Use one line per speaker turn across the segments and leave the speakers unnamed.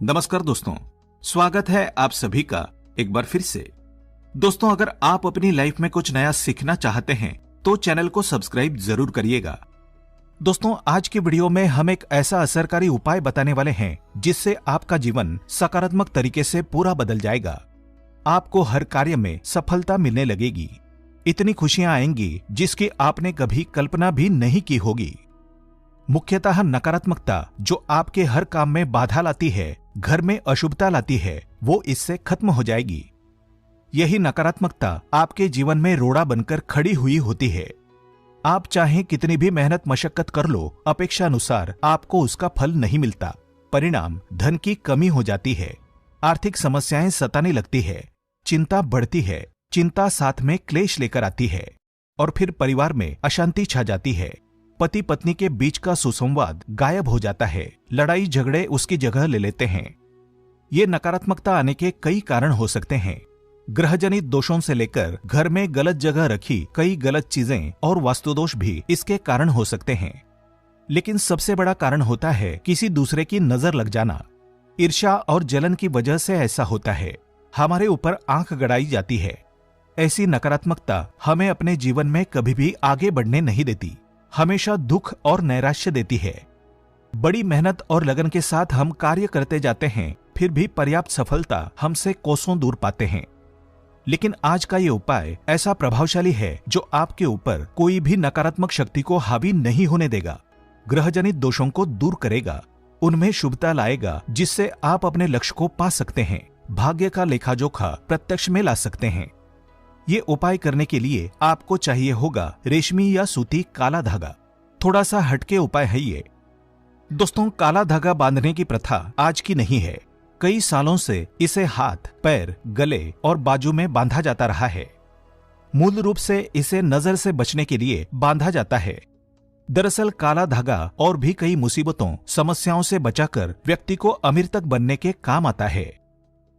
नमस्कार दोस्तों, स्वागत है आप सभी का एक बार फिर से। दोस्तों, अगर आप अपनी लाइफ में कुछ नया सीखना चाहते हैं तो चैनल को सब्सक्राइब जरूर करिएगा। दोस्तों, आज की वीडियो में हम एक ऐसा असरकारी उपाय बताने वाले हैं जिससे आपका जीवन सकारात्मक तरीके से पूरा बदल जाएगा। आपको हर कार्य में सफलता मिलने लगेगी, इतनी खुशियां आएंगी जिसकी आपने कभी कल्पना भी नहीं की होगी। मुख्यतः नकारात्मकता जो आपके हर काम में बाधा लाती है, घर में अशुभता लाती है, वो इससे खत्म हो जाएगी। यही नकारात्मकता आपके जीवन में रोड़ा बनकर खड़ी हुई होती है। आप चाहे कितनी भी मेहनत मशक्कत कर लो, अपेक्षानुसार आपको उसका फल नहीं मिलता। परिणाम धन की कमी हो जाती है, आर्थिक समस्याएं सताने लगती है, चिंता बढ़ती है, चिंता साथ में क्लेश लेकर आती है और फिर परिवार में अशांति छा जाती है। पति पत्नी के बीच का सुसंवाद गायब हो जाता है, लड़ाई झगड़े उसकी जगह ले लेते हैं। ये नकारात्मकता आने के कई कारण हो सकते हैं। ग्रहजनित दोषों से लेकर घर में गलत जगह रखी कई गलत चीजें और वास्तुदोष भी इसके कारण हो सकते हैं। लेकिन सबसे बड़ा कारण होता है किसी दूसरे की नजर लग जाना। ईर्ष्या और जलन की वजह से ऐसा होता है, हमारे ऊपर आंख गड़ाई जाती है। ऐसी नकारात्मकता हमें अपने जीवन में कभी भी आगे बढ़ने नहीं देती, हमेशा दुख और नैराश्य देती है। बड़ी मेहनत और लगन के साथ हम कार्य करते जाते हैं, फिर भी पर्याप्त सफलता हमसे कोसों दूर पाते हैं। लेकिन आज का ये उपाय ऐसा प्रभावशाली है जो आपके ऊपर कोई भी नकारात्मक शक्ति को हावी नहीं होने देगा। ग्रहजनित दोषों को दूर करेगा, उनमें शुभता लाएगा, जिससे आप अपने लक्ष्य को पा सकते हैं, भाग्य का लेखा-जोखा प्रत्यक्ष में ला सकते हैं। ये उपाय करने के लिए आपको चाहिए होगा रेशमी या सूती काला धागा। थोड़ा सा हटके उपाय है ये। दोस्तों, काला धागा बांधने की प्रथा आज की नहीं है। कई सालों से इसे हाथ, पैर, गले और बाजू में बांधा जाता रहा है। मूल रूप से इसे नजर से बचने के लिए बांधा जाता है। दरअसल काला धागा और भी कई मुसीबतों, समस्याओं से बचाकर व्यक्ति को अमीर तक बनने के काम आता है।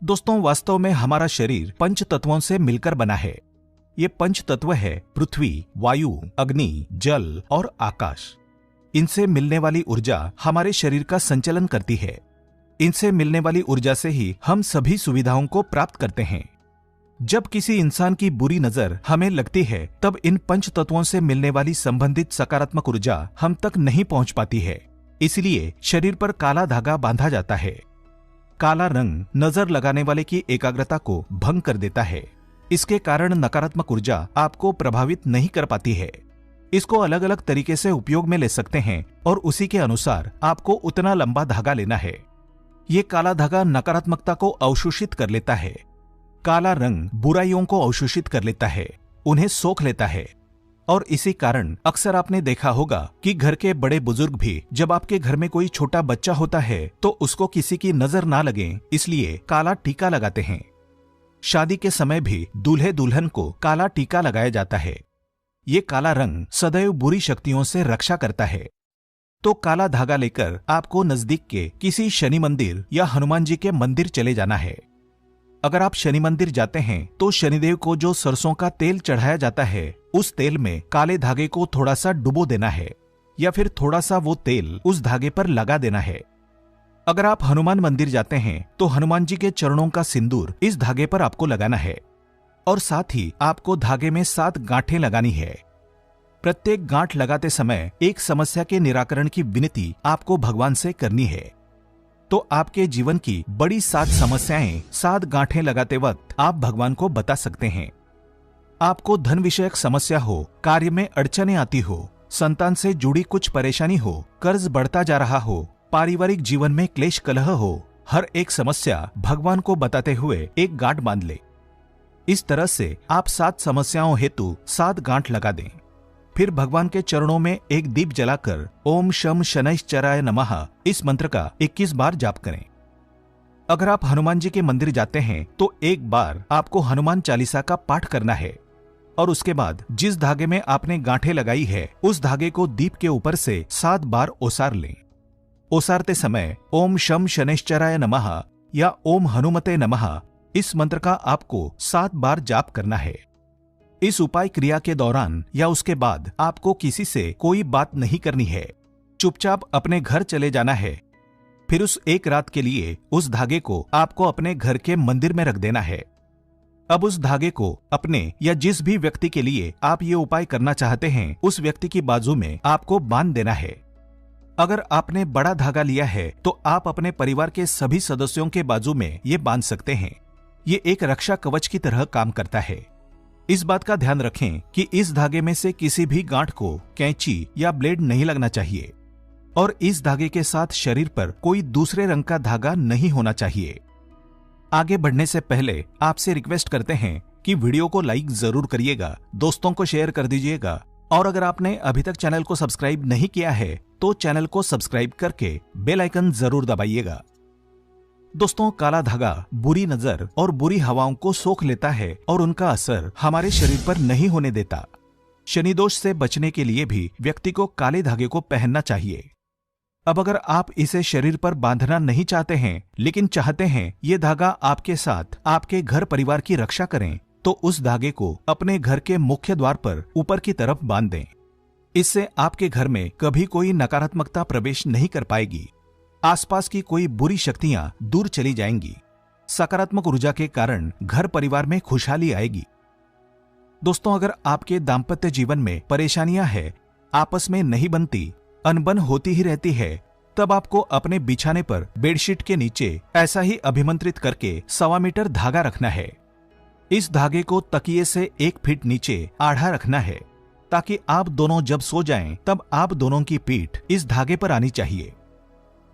दोस्तों, वास्तव में हमारा शरीर पंच तत्वों से मिलकर बना है। ये पंच तत्व है पृथ्वी, वायु, अग्नि, जल और आकाश। इनसे मिलने वाली ऊर्जा हमारे शरीर का संचालन करती है। इनसे मिलने वाली ऊर्जा से ही हम सभी सुविधाओं को प्राप्त करते हैं। जब किसी इंसान की बुरी नजर हमें लगती है, तब इन पंच तत्वों से मिलने वाली संबंधित सकारात्मक ऊर्जा हम तक नहीं पहुंच पाती है। इसलिए शरीर पर काला धागा बांधा जाता है। काला रंग नजर लगाने वाले की एकाग्रता को भंग कर देता है। इसके कारण नकारात्मक ऊर्जा आपको प्रभावित नहीं कर पाती है। इसको अलग अलग तरीके से उपयोग में ले सकते हैं और उसी के अनुसार आपको उतना लंबा धागा लेना है। ये काला धागा नकारात्मकता को अवशोषित कर लेता है। काला रंग बुराइयों को अवशोषित कर लेता है, उन्हें सोख लेता है। और इसी कारण अक्सर आपने देखा होगा कि घर के बड़े बुजुर्ग भी जब आपके घर में कोई छोटा बच्चा होता है तो उसको किसी की नजर ना लगे, इसलिए काला टीका लगाते हैं। शादी के समय भी दूल्हे दुल्हन को काला टीका लगाया जाता है। ये काला रंग सदैव बुरी शक्तियों से रक्षा करता है। तो काला धागा लेकर आपको नजदीक के किसी शनि मंदिर या हनुमान जी के मंदिर चले जाना है। अगर आप शनि मंदिर जाते हैं तो शनिदेव को जो सरसों का तेल चढ़ाया जाता है, उस तेल में काले धागे को थोड़ा सा डुबो देना है या फिर थोड़ा सा वो तेल उस धागे पर लगा देना है। अगर आप हनुमान मंदिर जाते हैं तो हनुमान जी के चरणों का सिंदूर इस धागे पर आपको लगाना है और साथ ही आपको धागे में 7 गांठें लगानी है। प्रत्येक गांठ लगाते समय एक समस्या के निराकरण की विनती आपको भगवान से करनी है। तो आपके जीवन की बड़ी 7 समस्याएं 7 गांठें लगाते वक्त आप भगवान को बता सकते हैं। आपको धन विषयक समस्या हो, कार्य में अड़चने आती हो, संतान से जुड़ी कुछ परेशानी हो, कर्ज बढ़ता जा रहा हो, पारिवारिक जीवन में क्लेश कलह हो, हर एक समस्या भगवान को बताते हुए एक गांठ बांध ले। इस तरह से आप 7 समस्याओं हेतु 7 गांठ लगा दें। फिर भगवान के चरणों में एक दीप जलाकर ओम शम शनैश्चराय नमः इस मंत्र का 21 बार जाप करें। अगर आप हनुमान जी के मंदिर जाते हैं तो एक बार आपको हनुमान चालीसा का पाठ करना है और उसके बाद जिस धागे में आपने गांठें लगाई है उस धागे को दीप के ऊपर से 7 बार ओसार लें। ओसारते समय ओम शम शनैश्चराय नमः या ओम हनुमते नमः इस मंत्र का आपको 7 बार जाप करना है। इस उपाय क्रिया के दौरान या उसके बाद आपको किसी से कोई बात नहीं करनी है, चुपचाप अपने घर चले जाना है। फिर उस एक रात के लिए उस धागे को आपको अपने घर के मंदिर में रख देना है। अब उस धागे को अपने या जिस भी व्यक्ति के लिए आप ये उपाय करना चाहते हैं उस व्यक्ति की बाजू में आपको बांध देना है। अगर आपने बड़ा धागा लिया है तो आप अपने परिवार के सभी सदस्यों के बाजू में ये बांध सकते हैं। ये एक रक्षा कवच की तरह काम करता है। इस बात का ध्यान रखें कि इस धागे में से किसी भी गांठ को कैंची या ब्लेड नहीं लगना चाहिए और इस धागे के साथ शरीर पर कोई दूसरे रंग का धागा नहीं होना चाहिए। आगे बढ़ने से पहले आपसे रिक्वेस्ट करते हैं कि वीडियो को लाइक जरूर करिएगा, दोस्तों को शेयर कर दीजिएगा और अगर आपने अभी तक चैनल को सब्सक्राइब नहीं किया है तो चैनल को सब्सक्राइब करके बेल आइकन जरूर दबाइएगा। दोस्तों, काला धागा बुरी नजर और बुरी हवाओं को सोख लेता है और उनका असर हमारे शरीर पर नहीं होने देता। शनि दोष से बचने के लिए भी व्यक्ति को काले धागे को पहनना चाहिए। अब अगर आप इसे शरीर पर बांधना नहीं चाहते हैं लेकिन चाहते हैं ये धागा आपके साथ आपके घर परिवार की रक्षा करें, तो उस धागे को अपने घर के मुख्य द्वार पर ऊपर की तरफ बांध दें। इससे आपके घर में कभी कोई नकारात्मकता प्रवेश नहीं कर पाएगी। आसपास की कोई बुरी शक्तियां दूर चली जाएंगी। सकारात्मक ऊर्जा के कारण घर परिवार में खुशहाली आएगी। दोस्तों, अगर आपके दाम्पत्य जीवन में परेशानियां हैं, आपस में नहीं बनती, अनबन होती ही रहती है, तब आपको अपने बिछाने पर बेडशीट के नीचे ऐसा ही अभिमंत्रित करके 1.25 मीटर धागा रखना है। इस धागे को तकिए से 1 फीट नीचे आढ़ा रखना है ताकि आप दोनों जब सो जाएं तब आप दोनों की पीठ इस धागे पर आनी चाहिए।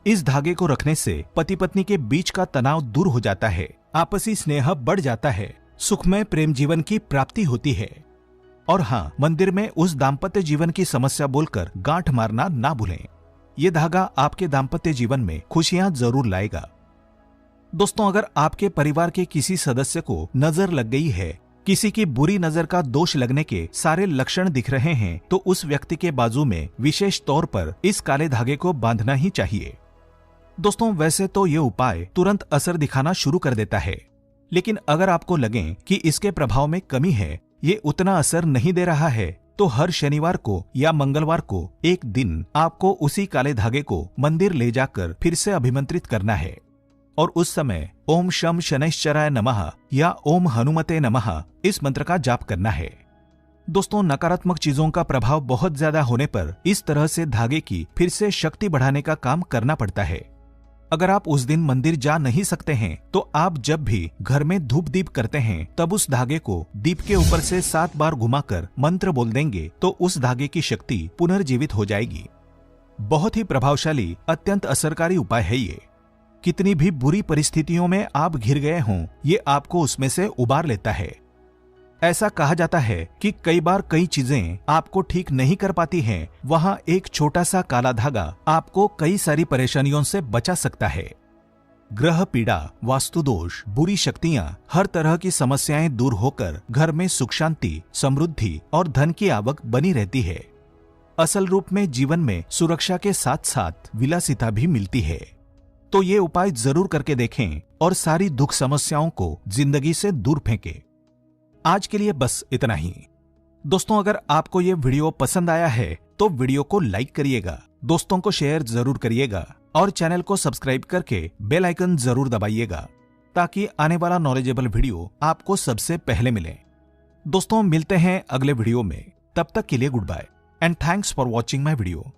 इस धागे को रखने से पति पत्नी के बीच का तनाव दूर हो जाता है, आपसी स्नेह बढ़ जाता है, सुखमय प्रेम जीवन की प्राप्ति होती है। और हाँ, मंदिर में उस दाम्पत्य जीवन की समस्या बोलकर गांठ मारना ना भूलें। ये धागा आपके दाम्पत्य जीवन में खुशियां जरूर लाएगा। दोस्तों, अगर आपके परिवार के किसी सदस्य को नजर लग गई है, किसी की बुरी नजर का दोष लगने के सारे लक्षण दिख रहे हैं, तो उस व्यक्ति के बाजू में विशेष तौर पर इस काले धागे को बांधना ही चाहिए। दोस्तों, वैसे तो ये उपाय तुरंत असर दिखाना शुरू कर देता है, लेकिन अगर आपको लगे कि इसके प्रभाव में कमी है, ये उतना असर नहीं दे रहा है, तो हर शनिवार को या मंगलवार को एक दिन आपको उसी काले धागे को मंदिर ले जाकर फिर से अभिमंत्रित करना है और उस समय ओम शम शनैश्चराय नमः या ओम हनुमते नमः इस मंत्र का जाप करना है। दोस्तों, नकारात्मक चीजों का प्रभाव बहुत ज्यादा होने पर इस तरह से धागे की फिर से शक्ति बढ़ाने का काम करना पड़ता है। अगर आप उस दिन मंदिर जा नहीं सकते हैं तो आप जब भी घर में धूप दीप करते हैं तब उस धागे को दीप के ऊपर से 7 बार घुमाकर मंत्र बोल देंगे तो उस धागे की शक्ति पुनर्जीवित हो जाएगी। बहुत ही प्रभावशाली, अत्यंत असरकारी उपाय है ये। कितनी भी बुरी परिस्थितियों में आप घिर गए हों, ये आपको उसमें से उबार लेता है। ऐसा कहा जाता है कि कई बार कई चीजें आपको ठीक नहीं कर पाती हैं, वहां एक छोटा सा काला धागा आपको कई सारी परेशानियों से बचा सकता है। ग्रह पीड़ा, वास्तु दोष, बुरी शक्तियां, हर तरह की समस्याएं दूर होकर घर में सुख शांति, समृद्धि और धन की आवक बनी रहती है। असल रूप में जीवन में सुरक्षा के साथ साथ विलासिता भी मिलती है। तो ये उपाय जरूर करके देखें और सारी दुख समस्याओं को जिंदगी से दूर फेंकें। आज के लिए बस इतना ही। दोस्तों, अगर आपको ये वीडियो पसंद आया है तो वीडियो को लाइक करिएगा, दोस्तों को शेयर जरूर करिएगा और चैनल को सब्सक्राइब करके बेल आइकन जरूर दबाइएगा ताकि आने वाला नॉलेजेबल वीडियो आपको सबसे पहले मिले। दोस्तों, मिलते हैं अगले वीडियो में, तब तक के लिए good bye and thanks for watching my video.